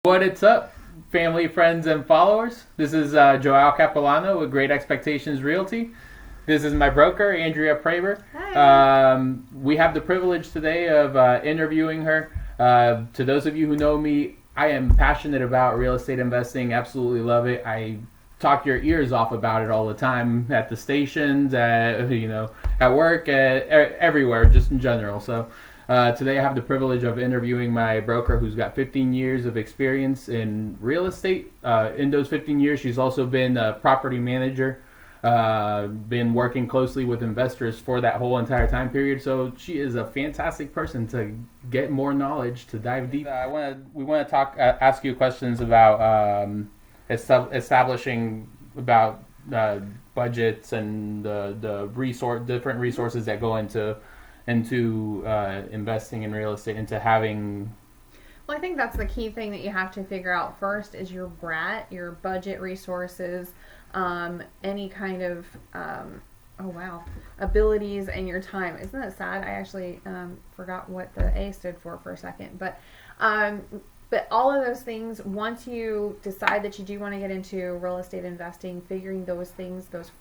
What's up, family, friends, and followers? This is Joao Capilano with Great Expectations Realty. This is my broker, Andrea Praver. Hi. We have the privilege today of interviewing her. To those of you who know me, I am passionate about real estate investing. Absolutely love it. I talk your ears off about it all the time at the stations, at work, everywhere, just in general. So today I have the privilege of interviewing my broker who's got 15 years of experience in real estate. In those 15 years, she's also been a property manager, been working closely with investors for that whole entire time period. So she is a fantastic person to get more knowledge, to dive deep. We want to ask you questions about establishing about budgets and the different resources that go into investing in real estate, into having. Well, I think that's the key thing that you have to figure out first is your BRAT, your budget resources, any kind of abilities, and your time. Isn't that sad? I actually forgot what the A stood for a second, but all of those things, once you decide that you do want to get into real estate investing, figuring those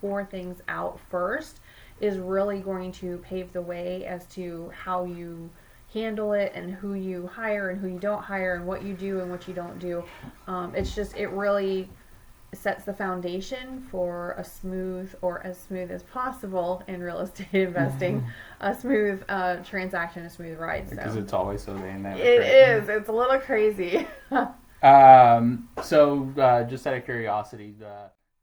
4 things out first is really going to pave the way as to how you handle it and who you hire and who you don't hire and what you do and what you don't do. It really sets the foundation for a smooth, or as smooth as possible in real estate investing, a smooth transaction, a smooth ride. Because it's always so dynamic. It is. It's a little crazy. So just out of curiosity,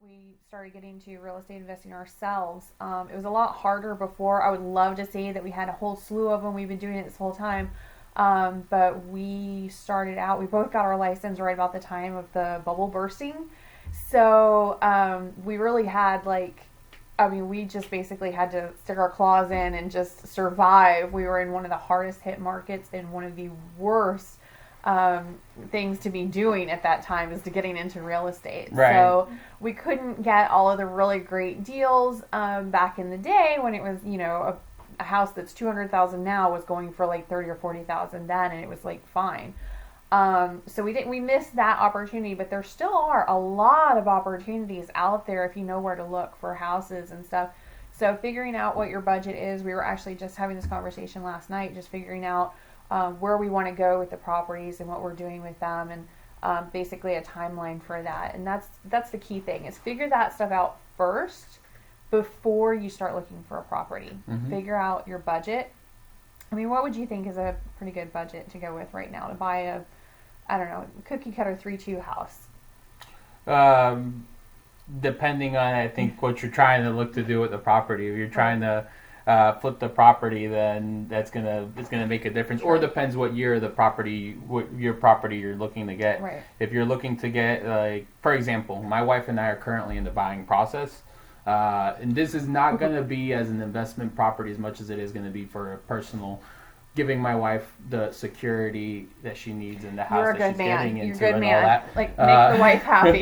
we started getting into real estate investing ourselves. It was a lot harder before. I would love to say that we had a whole slew of them. We've been doing it this whole time. But we started out, we both got our license right about the time of the bubble bursting. So we really had we just basically had to stick our claws in and just survive. We were in one of the hardest hit markets and one of the worst things to be doing at that time is to getting into real estate. Right. So we couldn't get all of the really great deals back in the day when it was, a house that's $200,000 now was going for like $30,000 or $40,000 then, and it was like fine. So we missed that opportunity, but there still are a lot of opportunities out there if you know where to look for houses and stuff. So figuring out what your budget is, we were actually just having this conversation last night, just figuring out where we want to go with the properties and what we're doing with them, and basically a timeline for that. And that's the key thing, is figure that stuff out first before you start looking for a property. Mm-hmm. Figure out your budget. I mean, what would you think is a pretty good budget to go with right now to buy a, cookie cutter 3-2 house? Depending on, I think, what you're trying to look to do with the property. If you're trying to flip the property, then it's gonna make a difference. Or it depends what year what your property you're looking to get. Right. If you're looking to get, like, for example, my wife and I are currently in the buying process. And this is not going to be as an investment property as much as it is going to be for a personal, giving my wife the security that she needs in the house that she's getting into. You're a good and man. all that. Like, make the wife happy.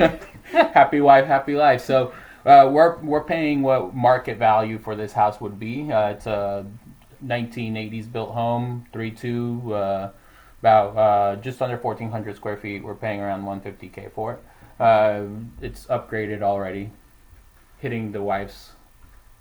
Happy wife, happy life. So we're paying what market value for this house would be. It's a 1980s built home, 3-2, about just under 1,400 square feet. We're paying around $150K for it. It's upgraded already, hitting the wife's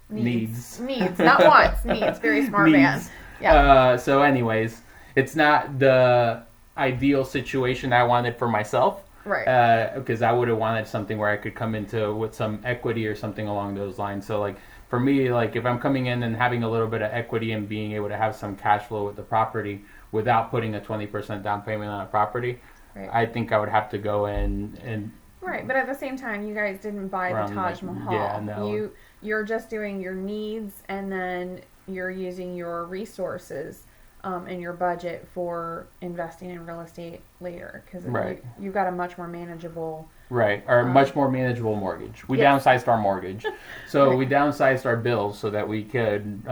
needs, not wants. Needs. Very smart needs. Man. Yeah. So anyways, it's not the ideal situation I wanted for myself. Right. Because I would have wanted something where I could come into with some equity or something along those lines. So, like, for me, like, if I'm coming in and having a little bit of equity and being able to have some cash flow with the property without putting a 20% down payment on a property, right. I think I would have to go in and. Right, but at the same time, you guys didn't buy the Taj Mahal. Yeah, no. You're just doing your needs, and then you're using your resources and your budget for investing in real estate later, because right. you've got a much more manageable. Right, or much more manageable mortgage. We downsized our mortgage, so right. We downsized our bills so that we could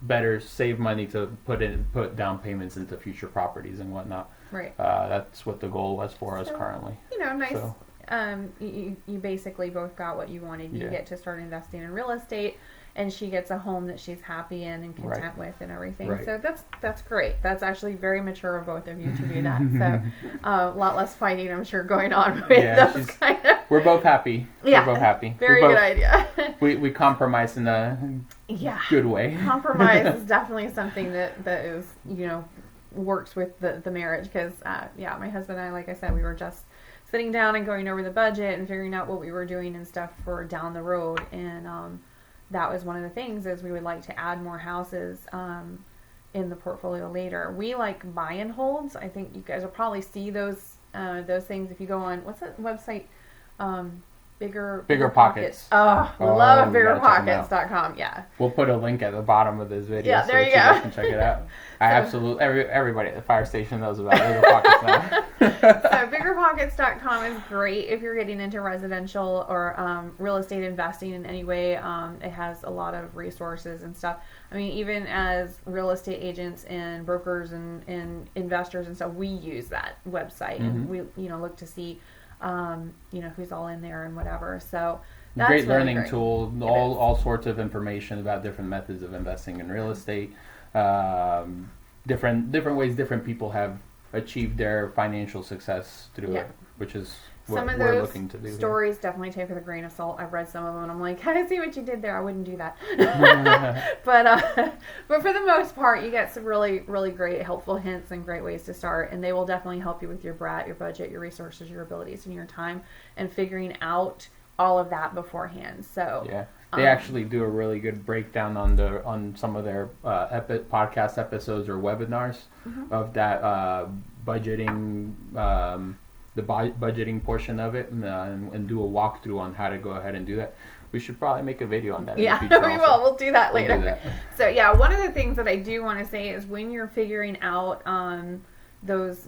better save money to put down payments into future properties and whatnot. Right. That's what the goal was for us currently. Nice. So. You basically both got what you wanted. You get to start investing in real estate, and she gets a home that she's happy in and content Right. with and everything. Right. So that's great. That's actually very mature of both of you to do that. So a lot less fighting, I'm sure, going on with Yeah, those she's- kind of. We're both happy. Yeah. We're both happy. Very We're good both- idea. We compromise in a Yeah. good way. Compromise is definitely something that is, works with the marriage, because my husband and I, like I said, we were just sitting down and going over the budget and figuring out what we were doing and stuff for down the road, and that was one of the things, is we would like to add more houses in the portfolio later. We like buy and holds. I think you guys will probably see those things if you go on, what's that website, Bigger Pockets. Oh, Oh, love you gotta check 'em out. biggerpockets.com. Yeah. We'll put a link at the bottom of this video Yeah, so there that you you guys go. can check it out. I absolutely everybody at the fire station knows about Bigger Pockets now. So biggerpockets.com is great if you're getting into residential or real estate investing in any way. It has a lot of resources and stuff. I mean, even as real estate agents and brokers and investors and stuff, we use that website and we look to see who's all in there and whatever. So that's Great really learning great. tool. It All is. all sorts of information about different methods of investing in real estate. Different ways different people have achieved their financial success through Yeah. it, which is what Some of we're those looking to do. here. stories definitely take with a grain of salt. I've read some of them and I'm like, I see what you did there. I wouldn't do that. But for the most part, you get some really, really great helpful hints and great ways to start. And they will definitely help you with your budget, your resources, your abilities, and your time, and figuring out all of that beforehand. So Yeah, they actually do a really good breakdown on some of their podcast episodes or webinars of that budgeting, the budgeting portion of it, and do a walkthrough on how to go ahead and do that. We should probably make a video on that. yeah, in the future we also. will. We'll do that We'll later. do that. So yeah, one of the things that I do want to say is when you're figuring out those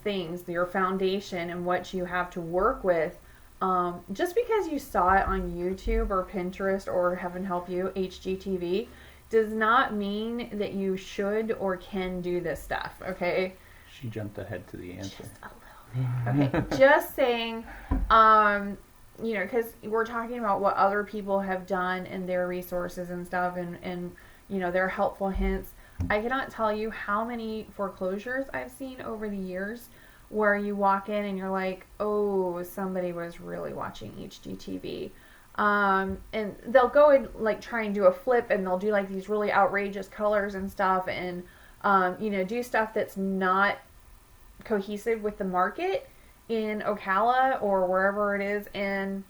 things, your foundation and what you have to work with, just because you saw it on YouTube or Pinterest or heaven help you, HGTV, does not mean that you should or can do this stuff. Okay. She jumped ahead to the answer. Okay, just saying, because we're talking about what other people have done and their resources and stuff and their helpful hints. I cannot tell you how many foreclosures I've seen over the years where you walk in and you're like, oh, somebody was really watching HGTV. And they'll go and like try and do a flip and they'll do like these really outrageous colors and stuff and, do stuff that's not cohesive with the market in Ocala or wherever it is, and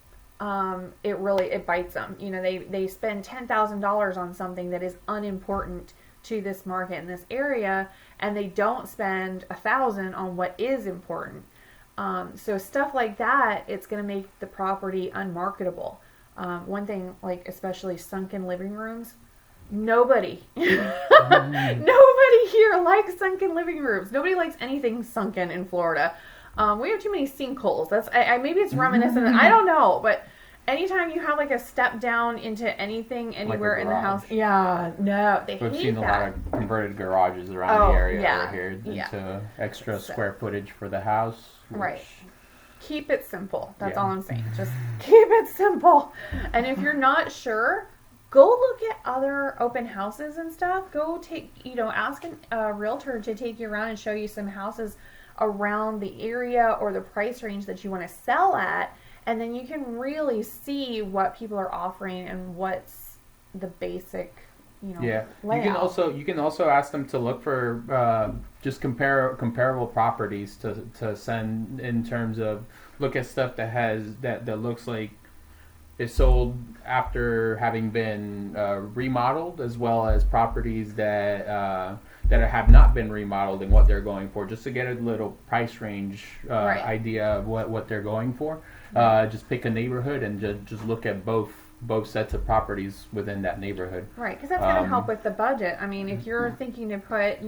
it bites them. They spend $10,000 on something that is unimportant to this market in this area, and they don't spend $1,000 on what is important. So stuff like that, it's going to make the property unmarketable. One thing, like especially sunken living rooms, nobody here likes sunken living rooms. Nobody likes anything sunken in Florida. We have too many sinkholes. That's maybe it's reminiscent. I don't know, but anytime you have like a step down into anything anywhere in the house, they We've hate seen a that. lot of converted garages around the area yeah, over here yeah. into extra So- square footage for the house. Right. which- Keep it simple. That's Yeah. all I'm saying. Just keep it simple. And if you're not sure, go look at other open houses and stuff. Go ask a realtor to take you around and show you some houses around the area or the price range that you want to sell at. And then you can really see what people are offering and what's the basic, Yeah, layout. you can also ask them to look for just comparable properties to send in terms of look at stuff that looks like it's sold after having been remodeled, as well as properties that have not been remodeled and what they're going for, just to get a little price range Right. idea of what they're going for. Just pick a neighborhood and just look at both sets of properties within that neighborhood. Right, because that's going to help with the budget. I mean, if you're thinking to put,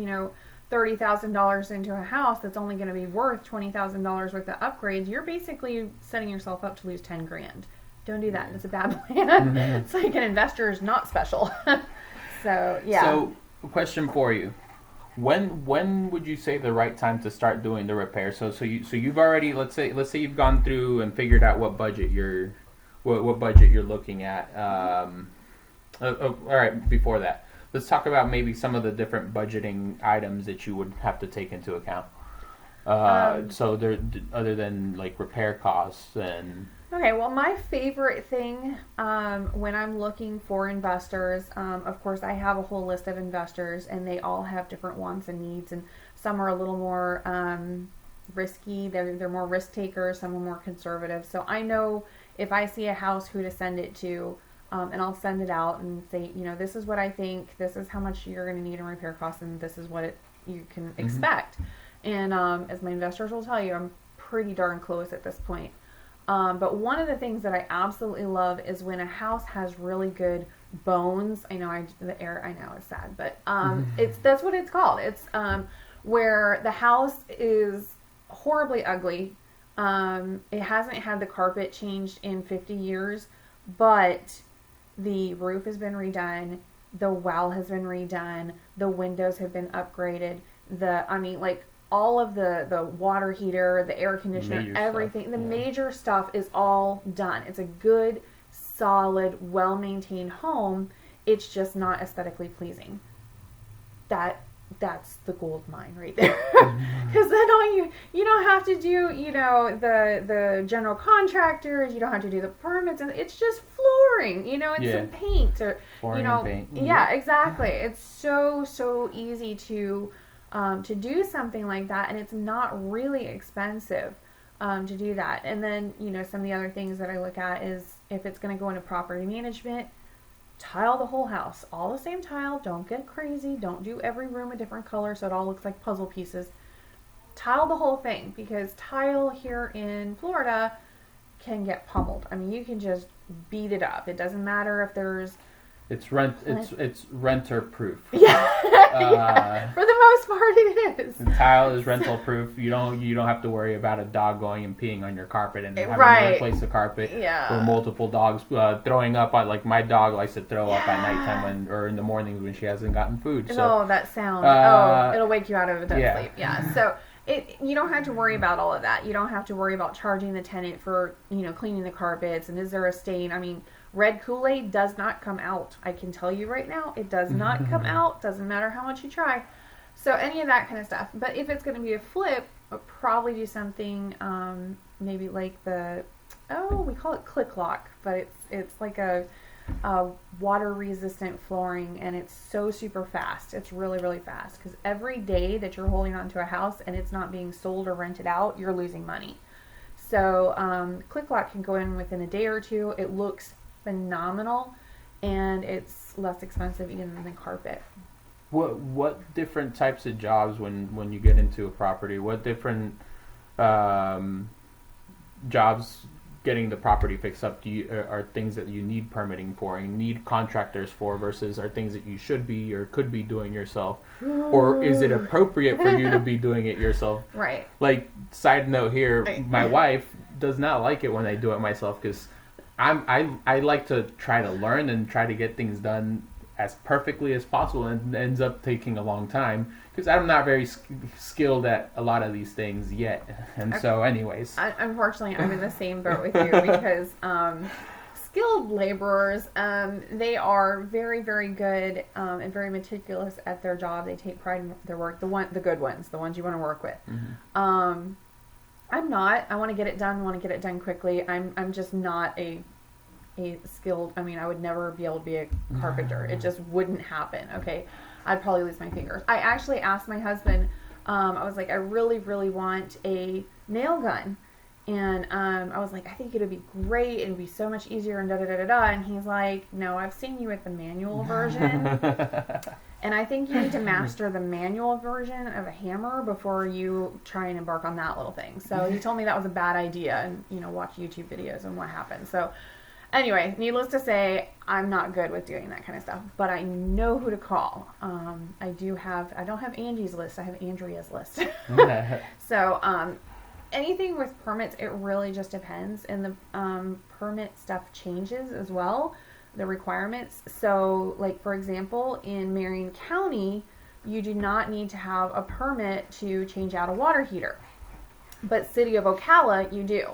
$30,000 into a house that's only going to be worth $20,000 worth of upgrades, you're basically setting yourself up to lose $10,000. Don't do that. It's a bad plan. It's like an investor is not special. So, yeah. So, a question for you: When would you say the right time to start doing the repair? So you've already let's say you've gone through and figured out what budget you're looking at. All right, before that, let's talk about maybe some of the different budgeting items that you would have to take into account. So there, other than like repair costs and Okay, well, my favorite thing when I'm looking for investors, of course, I have a whole list of investors, and they all have different wants and needs, and some are a little more risky. They're more risk takers. Some are more conservative. So I know if I see a house, who to send it to, and I'll send it out and say, this is what I think. This is how much you're going to need in repair costs, and this is what you can expect. And as my investors will tell you, I'm pretty darn close at this point. But one of the things that I absolutely love is when a house has really good bones. I know the air. I know it's sad, but that's what it's called. It's where the house is horribly ugly. It hasn't had the carpet changed in 50 years, but the roof has been redone. The well has been redone. The windows have been upgraded. All of the water heater, the air conditioner, major everything, stuff. the major stuff is all done. It's a good, solid, well-maintained home. It's just not aesthetically pleasing. That's the gold mine right there. Because then you don't have to do, the general contractors, you don't have to do the permits, and it's just flooring, it's some paint or, flooring and paint. Yeah, exactly. It's so easy to do something like that, and it's not really expensive to do that. And then, some of the other things that I look at is if it's going to go into property management, tile the whole house. All the same tile. Don't get crazy. Don't do every room a different color so it all looks like puzzle pieces. Tile the whole thing, because tile here in Florida can get pummeled. I mean, you can just beat it up. It doesn't matter if there's It's renter proof. Yeah. For the most part it is. The tile is rental proof. You don't have to worry about a dog going and peeing on your carpet and having to replace the carpet. Yeah. Or multiple dogs throwing up on, like my dog likes to throw up at nighttime or in the mornings when she hasn't gotten food. So that sound. It'll wake you out of a dead sleep. Yeah. So you don't have to worry about all of that. You don't have to worry about charging the tenant for, cleaning the carpets and is there a stain. I mean, red Kool-Aid does not come out. I can tell you right now, it does not come out. Doesn't matter how much you try. So any of that kind of stuff. But if it's going to be a flip, I'll probably do something maybe like we call it Click Lock, but it's like a water-resistant flooring, and it's so super fast. It's really, really fast, because every day that you're holding onto a house and it's not being sold or rented out, you're losing money. So Click Lock can go in within a day or two. It looks phenomenal, and it's less expensive even than carpet. What different types of jobs when you get into a property? What different jobs getting the property fixed up are things that you need permitting for, you need contractors for, versus are things that you should be or could be doing yourself? Or is it appropriate for you to be doing it yourself? Right. Like, side note here, my wife does not like it when I do it myself, because I like to try to learn and try to get things done as perfectly as possible, and it ends up taking a long time because I'm not very skilled at a lot of these things yet. And so anyways, unfortunately, I'm in the same boat with you, because skilled laborers, they are very, very good and very meticulous at their job. They take pride in their work. The good ones, the ones you want to work with. Mm-hmm. I'm not. I want to get it done. Want to get it done quickly. I'm just not a skilled. I mean, I would never be able to be a carpenter. It just wouldn't happen. Okay, I'd probably lose my fingers. I actually asked my husband. I was like, I really, really want a nail gun, and I was like, I think it'd be great. It'd be so much easier, and da da da da da. And he's like, No, I've seen you with the manual version. And I think you need to master the manual version of a hammer before you try and embark on that little thing. So he told me that was a bad idea, and watch YouTube videos and what happened. So anyway, needless to say, I'm not good with doing that kind of stuff, but I know who to call. I don't have Angie's list. I have Andrea's list. So anything with permits, it really just depends, and the permit stuff changes as well. The requirements. So, like, for example, in Marion County, you do not need to have a permit to change out a water heater. But City of Ocala, you do.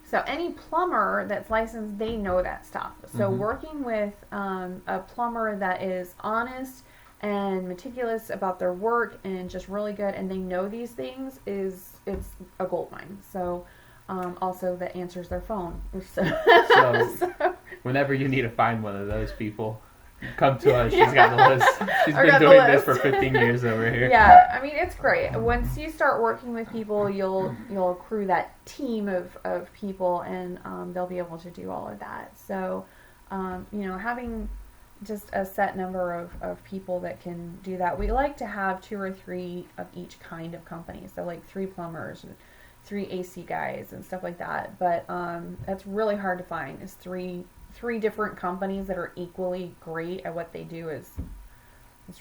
So any plumber that's licensed, they know that stuff. So working with a plumber that is honest and meticulous about their work and just really good, and they know these things, it's a gold mine. So also that answers their phone. So whenever you need to find one of those people, come to us. She's got the list. She's been doing this for 15 years over here. Yeah, I mean, it's great. Once you start working with people, you'll accrue that team of people, and they'll be able to do all of that. So, having just a set number of people that can do that. We like to have 2 or 3 of each kind of company. So like 3 plumbers, 3 AC guys, and stuff like that. But that's really hard to find. Is three different companies that are equally great at what they do it's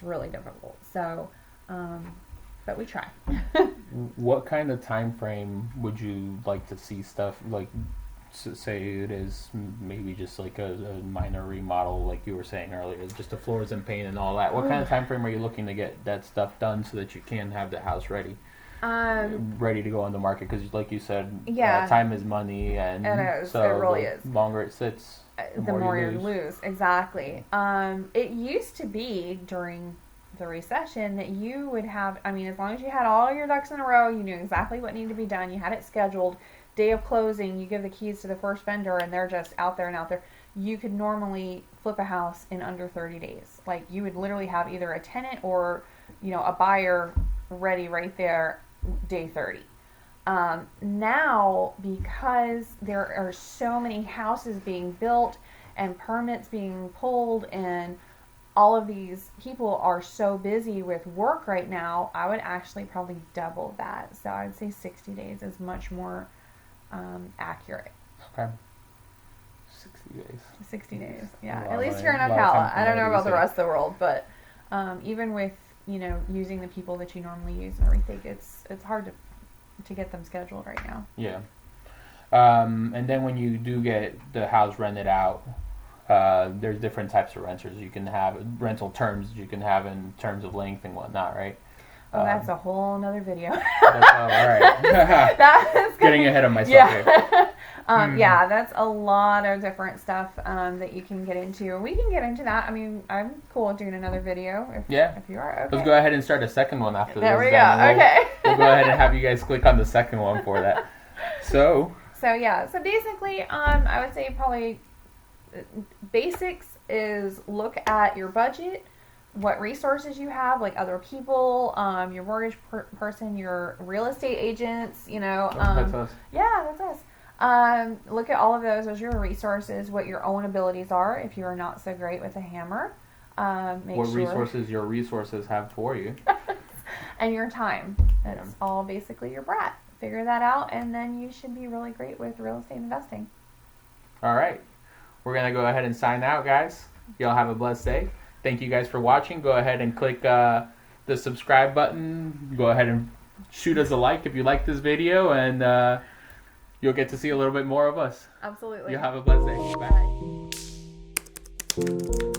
really difficult. So, but we try. What kind of time frame would you like to see stuff like? Say it is maybe just like a minor remodel, like you were saying earlier, just the floors and paint and all that. What kind of time frame are you looking to get that stuff done so that you can have the house ready? Ready to go on the market, because like you said, time is money, and so it really is. The longer it sits, the more you lose. Exactly. It used to be during the recession that you would have, I mean, as long as you had all your ducks in a row, you knew exactly what needed to be done, you had it scheduled, day of closing, you give the keys to the first vendor and they're just out there and out there. You could normally flip a house in under 30 days. Like, you would literally have either a tenant or, a buyer ready right there day 30. Now, because there are so many houses being built and permits being pulled, and all of these people are so busy with work right now, I would actually probably double that. So I would say 60 days is much more accurate. Okay. 60 days. 60 days, yeah. At least here in Ocala. I don't know about the rest of the world, but even with, using the people that you normally use and everything, it's hard to get them scheduled right now. Yeah. And then when you do get the house rented out, there's different types of renters. You can have rental terms you can have in terms of length and whatnot, right? Oh, that's a whole nother video. All right. That's getting ahead of myself here. Yeah, that's a lot of different stuff that you can get into. We can get into that. I mean, I'm cool with doing another video if you are. Okay. Let's go ahead and start a second one after there this. We go. Okay. We'll go ahead and have you guys click on the second one for that. So basically, I would say probably basics is look at your budget, what resources you have, like other people, your mortgage person, your real estate agents, that's us. Yeah, that's us. Look at all of those as your resources, what your own abilities are if you are not so great with a hammer. Resources your resources have for you. And your time. That's all basically your brat. Figure that out, and then you should be really great with real estate investing. All right. We're going to go ahead and sign out, guys. Y'all have a blessed day. Thank you guys for watching. Go ahead and click the subscribe button. Go ahead and shoot us a like if you like this video, and you'll get to see a little bit more of us. Absolutely. You have a blessed day. Bye. Bye.